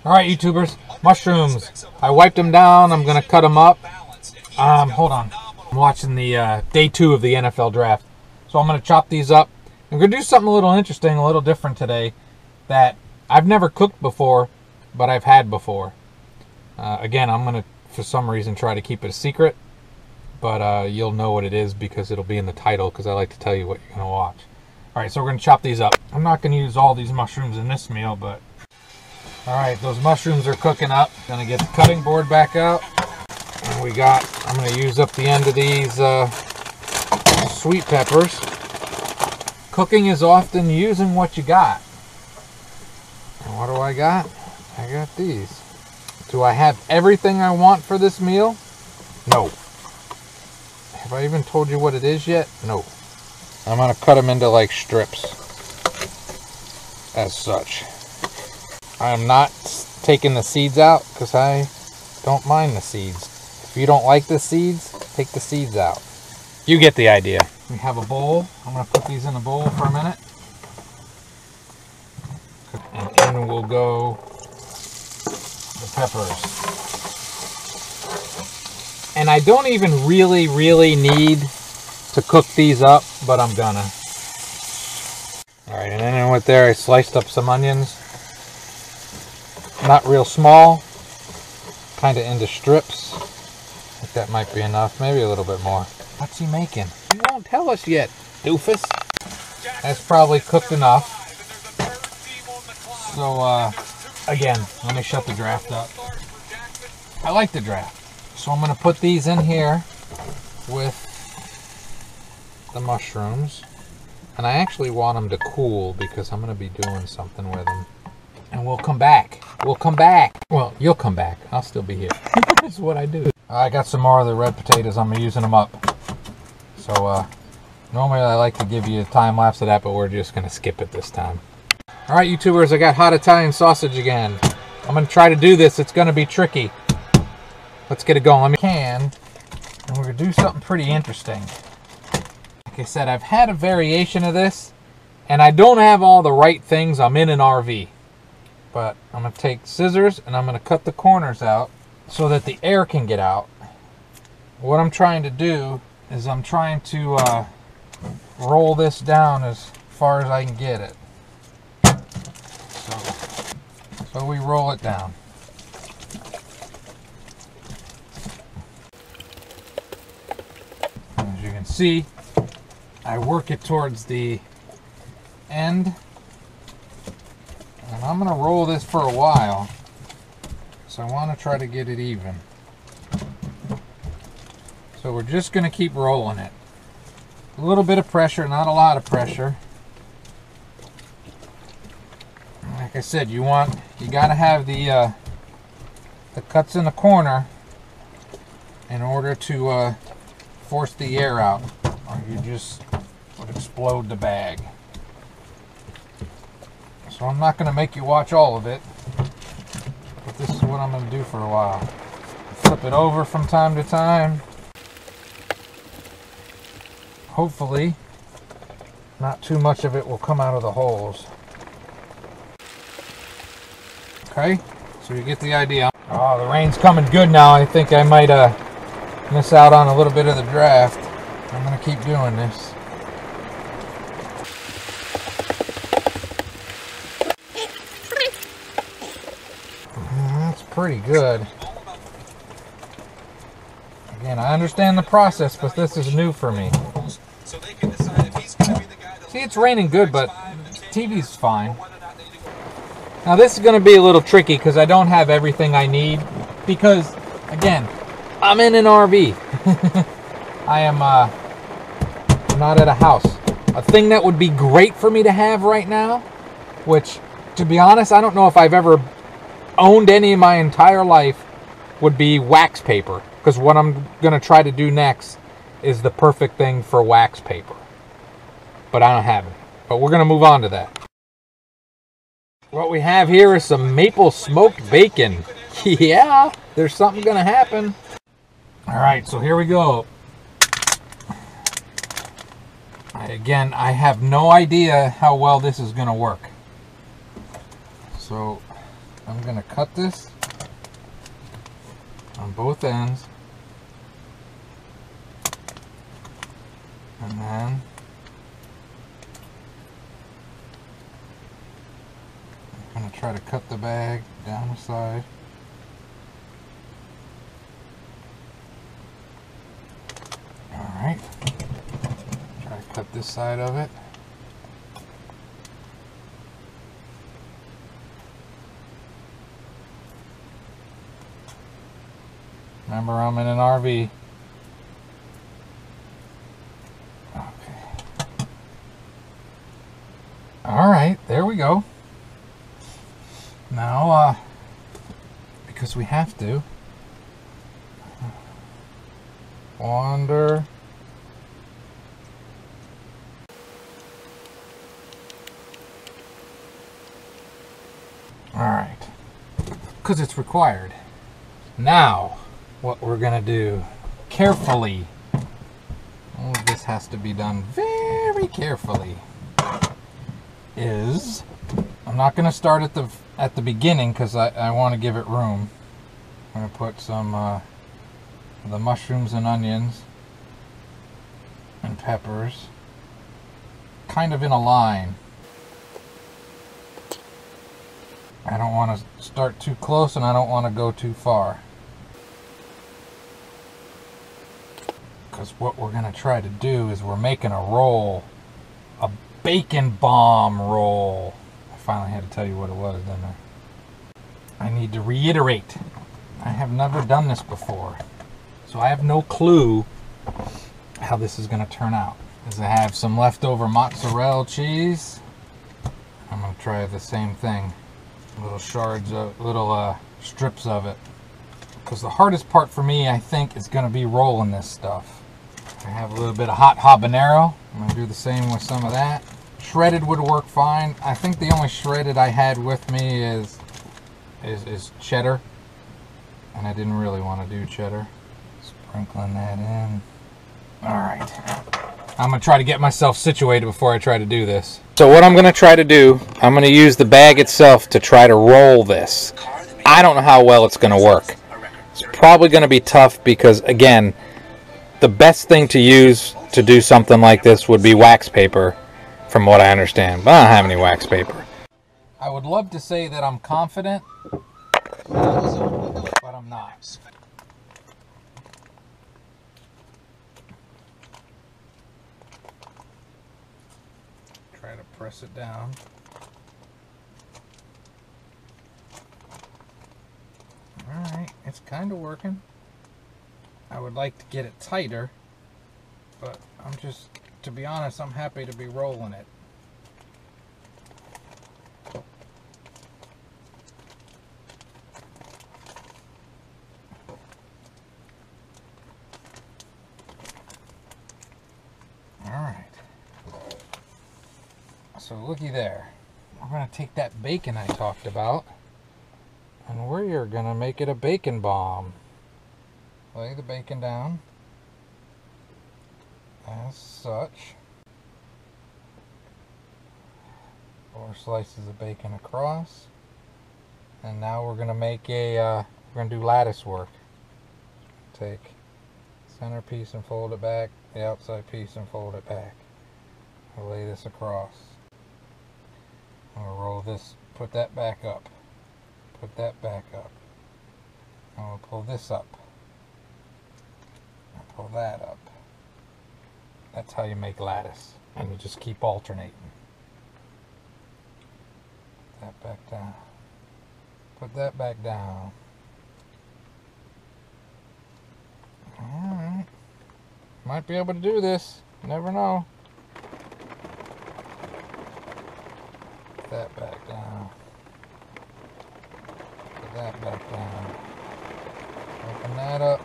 All right, YouTubers, mushrooms. I wiped them down. I'm going to cut them up. Hold on. I'm watching the day 2 of the NFL draft. So I'm going to chop these up. I'm going to do something a little interesting, a little different today that I've never cooked before, but I've had before. Again, I'm going to, for some reason, try to keep it a secret. But you'll know what it is because it'll be in the title, because I like to tell you what you're going to watch. All right, so we're going to chop these up. I'm not going to use all these mushrooms in this meal, but... All right, those mushrooms are cooking up. Going to get the cutting board back out. And I'm going to use up the end of these sweet peppers. Cooking is often using what you got. And what do I got? I got these. Do I have everything I want for this meal? No. Have I even told you what it is yet? No. I'm going to cut them into like strips. As such. I'm not taking the seeds out because I don't mind the seeds. If you don't like the seeds, take the seeds out. You get the idea. We have a bowl. I'm going to put these in a bowl for a minute. And in will go the peppers. And I don't even really need to cook these up, but I'm gonna. Alright, and then with there I sliced up some onions. Not real small. Kind of into strips. I think that might be enough. Maybe a little bit more. What's he making? He won't tell us yet, doofus. That's probably cooked enough. So, again, let me shut the draft up. I like the draft. So I'm going to put these in here with the mushrooms. And I actually want them to cool because I'm going to be doing something with them. And we'll come back. We'll come back. Well, you'll come back. I'll still be here. That's what I do. I got some more of the red potatoes. I'm using them up. So, normally I like to give you a time lapse of that, but we're just going to skip it this time. All right, YouTubers, I got hot Italian sausage again. I'm going to try to do this. It's going to be tricky. Let's get it going. Let me and we're going to do something pretty interesting. Like I said, I've had a variation of this, and I don't have all the right things. I'm in an RV. But I'm going to take scissors, and I'm going to cut the corners out so that the air can get out. What I'm trying to do is I'm trying to roll this down as far as I can get it. So we roll it down. As you can see, I work it towards the end. And I'm going to roll this for a while. So I want to try to get it even. So we're just going to keep rolling it. A little bit of pressure, not a lot of pressure. Like I said, you got to have the cuts in the corner in order to force the air out, or you just would explode the bag. So I'm not going to make you watch all of it, but this is what I'm going to do for a while. Flip it over from time to time. Hopefully, not too much of it will come out of the holes. Okay, so you get the idea. Oh, the rain's coming good now. I think I might miss out on a little bit of the draft. I'm going to keep doing this. That's pretty good. Again, I understand the process, but this is new for me. See, it's raining good, but TV's fine. Now this is going to be a little tricky because I don't have everything I need. Because, again, I'm in an RV. I am not at a house. A thing that would be great for me to have right now, which, to be honest, I don't know if I've ever owned any in my entire life, would be wax paper. Because what I'm going to try to do next is the perfect thing for wax paper. But I don't have it. But we're going to move on to that. What we have here is some maple smoked bacon. Yeah, there's something going to happen. Alright, so here we go. Again, I have no idea how well this is going to work. So, I'm going to cut this on both ends. And then I'm going to try to cut the bag down the side. Alright. Try to cut this side of it. Remember, I'm in an RV. Okay. Alright, there we go. Now, because we have to, wander. Alright. Because it's required. Now, what we're going to do, carefully, all of this has to be done very carefully, is, I'm not going to start at the beginning because I want to give it room. I'm going to put some the mushrooms and onions and peppers kind of in a line. I don't want to start too close and I don't want to go too far. Because what we're going to try to do is we're making a roll. A bacon bomb roll. I finally had to tell you what it was, didn't I? I need to reiterate. I have never done this before. So I have no clue how this is going to turn out. As I have some leftover mozzarella cheese, I'm going to try the same thing. Little shards of, little strips of it. Because the hardest part for me, I think, is going to be rolling this stuff. I have a little bit of hot habanero. I'm going to do the same with some of that. Shredded would work fine. I think the only shredded I had with me is cheddar. And I didn't really want to do cheddar. Sprinkling that in. Alright. I'm going to try to get myself situated before I try to do this. So what I'm going to try to do, I'm going to use the bag itself to try to roll this. I don't know how well it's going to work. It's probably going to be tough because, again, the best thing to use to do something like this would be wax paper, from what I understand. But I don't have any wax paper. I would love to say that I'm confident, but I'm not. Try to press it down. Alright, it's kind of working. I would like to get it tighter, but I'm just, to be honest, I'm happy to be rolling it. Alright. So looky there. We're going to take that bacon I talked about, and we're going to make it a bacon bomb. Lay the bacon down as such. 4 slices of bacon across. And now we're going to make a, we're going to do lattice work. Take center piece and fold it back, the outside piece and fold it back. I'll lay this across. I'm going to roll this, put that back up. Put that back up. I'm going to pull this up. Pull that up. That's how you make lattice. And you just keep alternating. Put that back down. Put that back down. Alright. Might be able to do this. You never know. Put that back down. Put that back down. Open that up.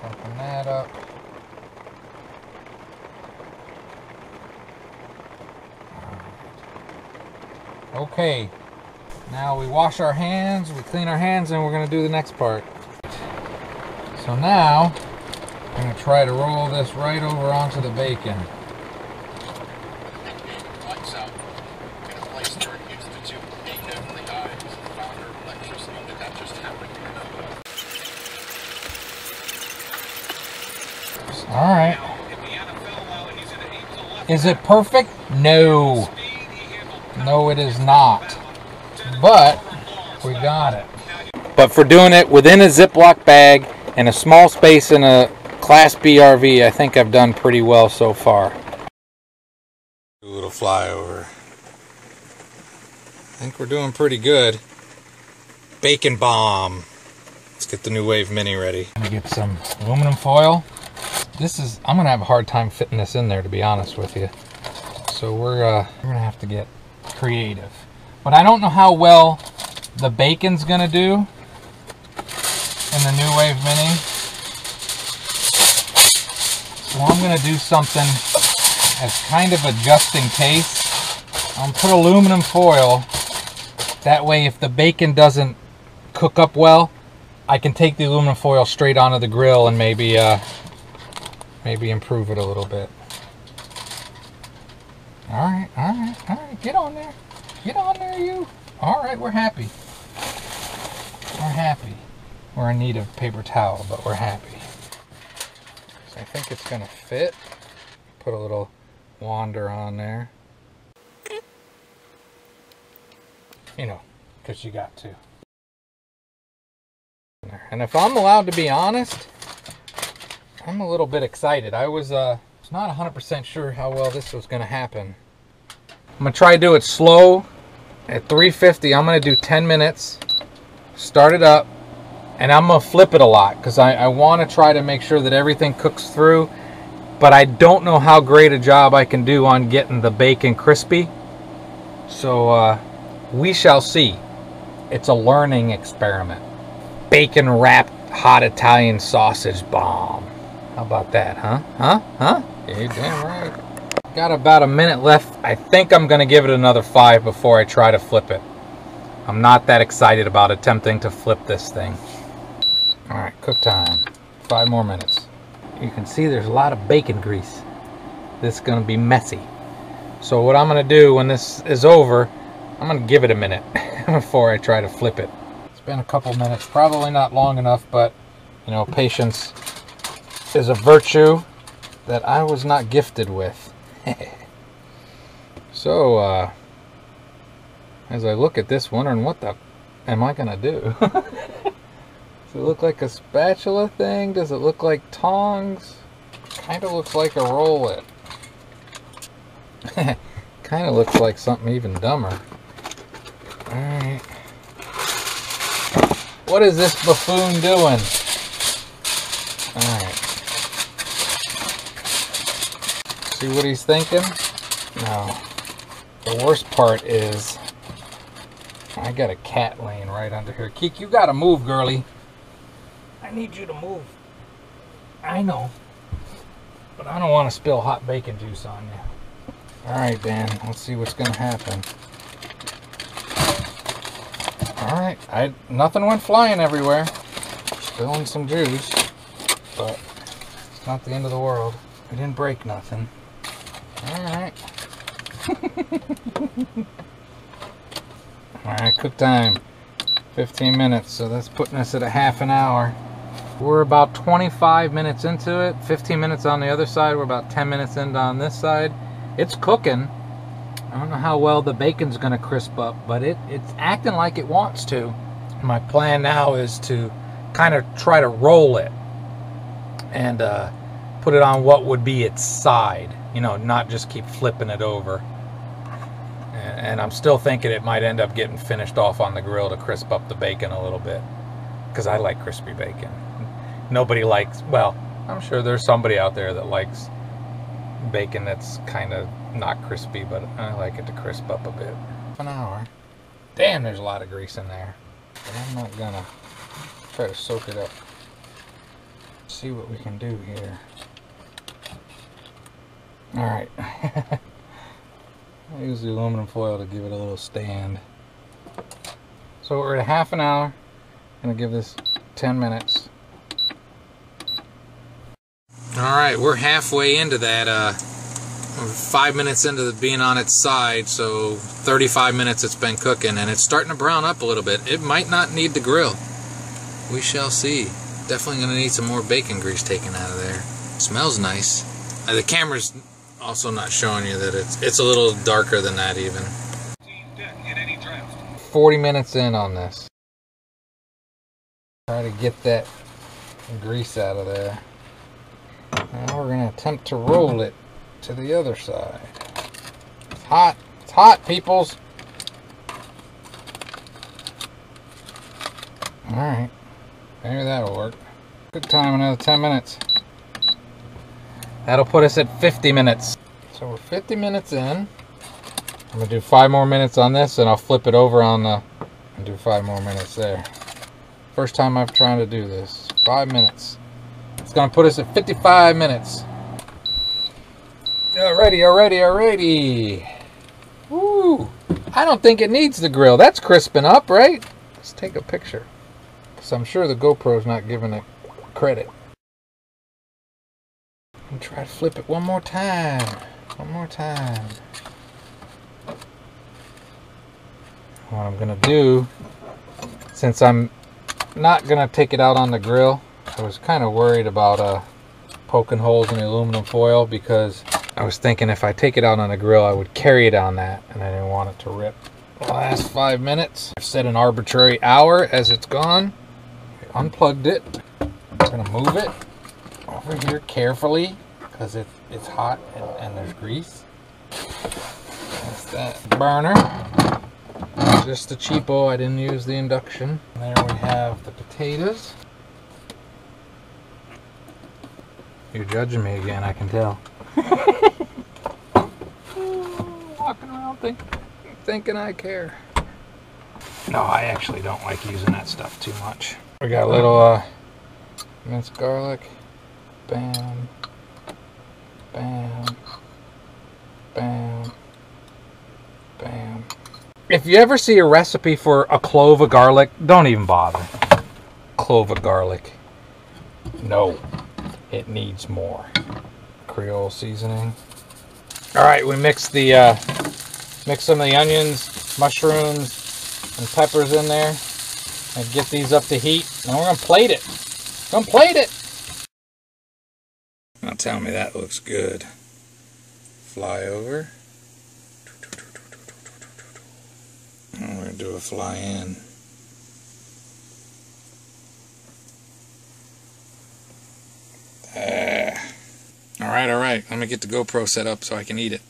Open that up. Okay, now we wash our hands, we clean our hands, and we're going to do the next part. So now, I'm going to try to roll this right over onto the bacon. Alright. Is it perfect? No. No, it is not. But we got it. But for doing it within a Ziploc bag and a small space in a Class B RV, I think I've done pretty well so far. A little flyover. I think we're doing pretty good. Bacon bomb. Let's get the NuWave Mini ready. I'm gonna get some aluminum foil. I'm gonna have a hard time fitting this in there, to be honest with you. So we're gonna have to get creative. But I don't know how well the bacon's gonna do in the NuWave Mini. So I'm gonna do something as kind of a just in case. I'm gonna put aluminum foil. That way, if the bacon doesn't cook up well, I can take the aluminum foil straight onto the grill and maybe improve it a little bit. All right, get on there. Get on there, you. All right, we're happy. We're happy. We're in need of paper towel, but we're happy. So I think it's gonna fit. Put a little wander on there. You know, because you got to. And if I'm allowed to be honest, I'm a little bit excited. I was not 100% sure how well this was going to happen. I'm going to try to do it slow. At 350, I'm going to do 10 minutes. Start it up. And I'm going to flip it a lot because I want to try to make sure that everything cooks through. But I don't know how great a job I can do on getting the bacon crispy. So we shall see. It's a learning experiment. Bacon wrapped hot Italian sausage bomb. How about that, huh? Huh? Yeah, you're damn right. Got about a minute left. I think I'm gonna give it another 5 before I try to flip it. I'm not that excited about attempting to flip this thing. All right, cook time. 5 more minutes. You can see there's a lot of bacon grease. This is gonna be messy. So what I'm gonna do when this is over, I'm gonna give it a minute before I try to flip it. It's been a couple minutes, probably not long enough, but you know, patience is a virtue that I was not gifted with. So, as I look at this, wondering what the am I gonna do? Does it look like a spatula thing? Does it look like tongs? Kind of looks like a roll it. Kind of looks like something even dumber. Alright. What is this buffoon doing? Alright. See what he's thinking? No. The worst part is I got a cat laying right under here. Keek, you gotta move, girly. I need you to move. I know. But I don't want to spill hot bacon juice on you. Alright, Dan. Let's see what's gonna happen. Alright, nothing went flying everywhere. Spilling some juice, but it's not the end of the world. I didn't break nothing. Alright. Alright, cook time. 15 minutes, so that's putting us at a half an hour. We're about 25 minutes into it. 15 minutes on the other side. We're about 10 minutes into on this side. It's cooking. I don't know how well the bacon's going to crisp up, but it's acting like it wants to. My plan now is to kind of try to roll it and put it on what would be its side. You know, not just keep flipping it over. And I'm still thinking it might end up getting finished off on the grill to crisp up the bacon a little bit. Because I like crispy bacon. Nobody likes, well, I'm sure there's somebody out there that likes bacon that's kind of not crispy, but I like it to crisp up a bit. Half an hour. Damn, there's a lot of grease in there. But I'm not gonna try to soak it up. See what we can do here. Alright. I use the aluminum foil to give it a little stand. So we're at a half an hour. I'm gonna give this 10 minutes. Alright, we're halfway into that. 5 minutes into being on its side, so 35 minutes it's been cooking, and it's starting to brown up a little bit. It might not need the grill. We shall see. Definitely going to need some more bacon grease taken out of there. Smells nice. The camera's also not showing you that it's a little darker than that even. 40 minutes in on this. Try to get that grease out of there. Now we're going to attempt to roll it to the other side. It's hot. It's hot, peoples. Alright. Maybe that'll work. Good time, another 10 minutes. That'll put us at 50 minutes. So we're 50 minutes in. I'm going to do 5 more minutes on this, and I'll flip it over on the... and do 5 more minutes there. First time I've tried to do this. 5 minutes. It's going to put us at 55 minutes. Alrighty. Woo! I don't think it needs the grill. That's crisping up, right? Let's take a picture. Because I'm sure the GoPro's not giving it credit. And try to flip it one more time. One more time. What I'm going to do, since I'm not going to take it out on the grill, I was kind of worried about poking holes in the aluminum foil, because I was thinking if I take it out on the grill, I would carry it on that, and I didn't want it to rip. The last 5 minutes. I've set an arbitrary hour as it's gone. I unplugged it. I'm going to move it over here carefully, because it's hot and there's grease. That's that burner. Just a cheapo, I didn't use the induction. And there we have the potatoes. You're judging me again, I can tell. Walking around thinking I care. No, I actually don't like using that stuff too much. We got a little minced garlic. Bam. Bam. Bam. Bam. If you ever see a recipe for a clove of garlic, don't even bother. Clove of garlic. No. It needs more. Creole seasoning. Alright, we mix some of the onions, mushrooms, and peppers in there. And get these up to heat. And we're going to plate it. Now tell me that looks good. Fly over. And we're going to do a fly in. Alright. Let me get the GoPro set up so I can eat it.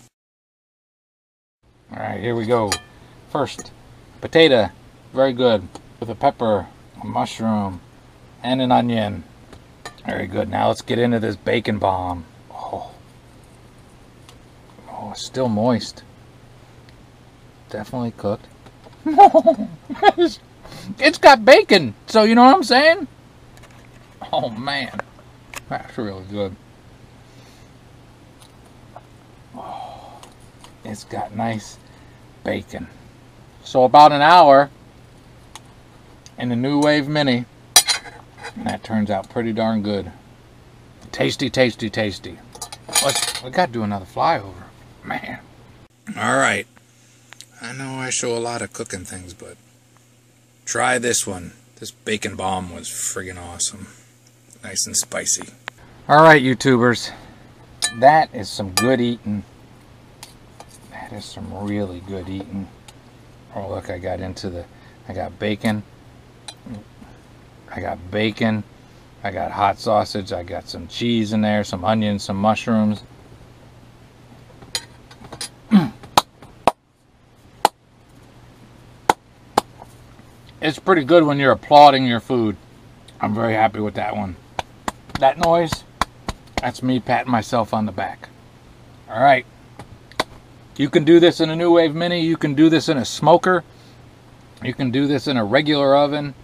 Alright, here we go. First, potato. Very good. With a pepper, a mushroom, and an onion. Very good. Now let's get into this bacon bomb. Oh, it's still moist. Definitely cooked. It's got bacon, so you know what I'm saying? Oh man, that's really good. Oh, it's got nice bacon. So about an hour in the NuWave Mini, and that turns out pretty darn good. Tasty. We gotta do another flyover, man. All right. I know I show a lot of cooking things, but try this one. This bacon bomb was friggin' awesome. Nice and spicy. Alright, YouTubers. That is some good eating. That is some really good eating. Oh, look, I got bacon. I got hot sausage. I got some cheese in there, some onions, some mushrooms. It's pretty good when you're applauding your food. I'm very happy with that one. That noise, that's me patting myself on the back. Alright. You can do this in a NuWave Mini. You can do this in a smoker. You can do this in a regular oven.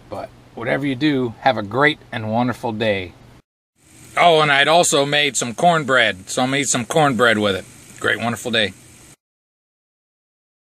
But whatever you do, have a great and wonderful day. Oh, and I'd also made some cornbread. So I made some cornbread with it. Great, wonderful day.